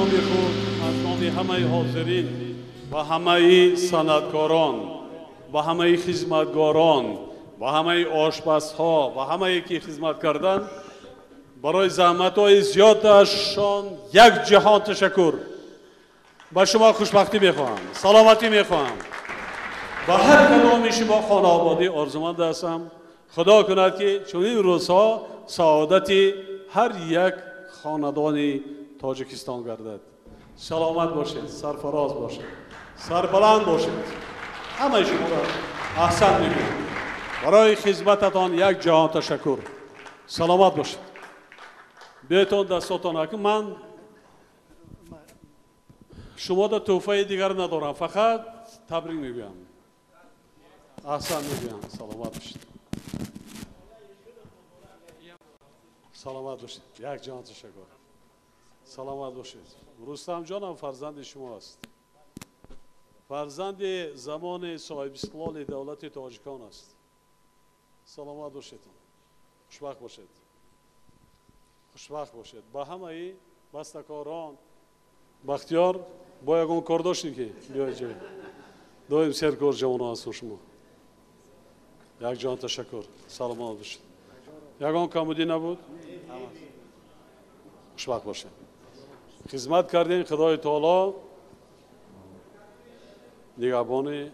نامی خود از نامی همه حاضرین و همه صنعتکاران و همه خدمتگاران و همه آشپزها و همه که خدمت کردند برای زحمت‌های زیادشان یک جهان تشکر. با شما خوشبختی می‌خواهم، سلامتی می‌خواهم. و هر کدام شما خانه آبادی آرزومند هستم. خدا کند که چنین روزها سعادت هر یک خاندان تاجیکستان گردد. سلامت باشید، سرفراز باشید، سربلند باشید. همه شما را احسن می‌گویم. برای خدمتتان یک جهان تشکر. سلامت باشید. بیایتون دستاتان که من شما دا توفه دیگر ندارم، فقط تبریک میگویم. احسن میگویم. سلامت باشید. سلامت باشید. یک جهان تشکر. سلامت باشید. رستم جانم فرزند شما است. فرزند زمان صاحب استقلال دولت تاجیکان است. سلامت باشید. خوشبخت باشید. خوشبخت باشید. با همه بسته‌کاران بختیار با یگان کار داشتیم که بیایید جای دایم سر کار جوان هست شما. یک جان تشکر. سلامت باشید. یگان کمودی نبود؟ خوشبخت باشید. خدمت کردین خدای تعالی نگهبان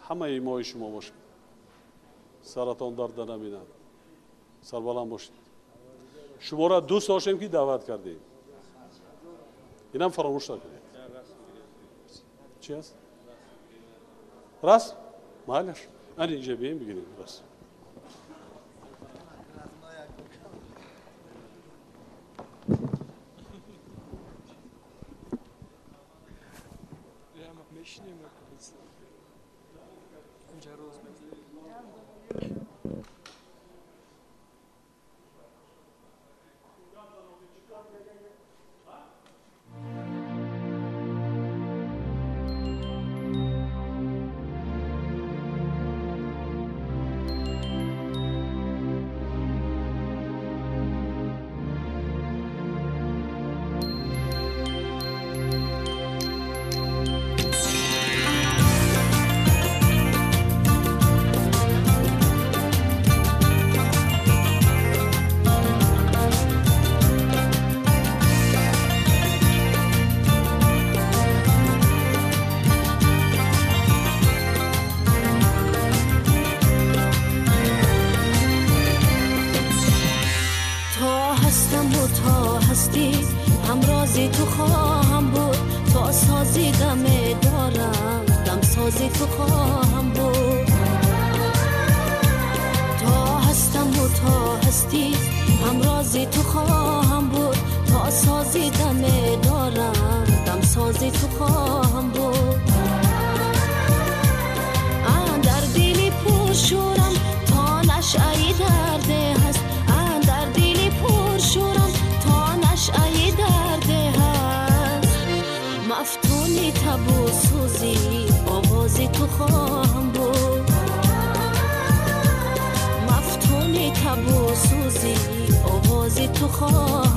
همه ما شما باشید. سرتان درد نمی‌بیند. سربلند باشید. شما را دوست داشتیم که دعوت کردیم. اینم فراموش نکنید. چی است؟ راست؟ مالش. من اینجا بیایم بگیریم راست. تو خواهم بود تا سازی دم دارم دم سازی تو خواهم بود تا هستم و تا هستی همرازی تو خواهم بود تا سازی دم دارم دم سازی تو خواهم بود در دلی پرشورم تا نشعی درده هست در دلی پرشورم تا نشعی درده هست مفتونی تبو سوزی آوازی تو خواهم بود مفتونی تبو سوزی آوازی تو خواهم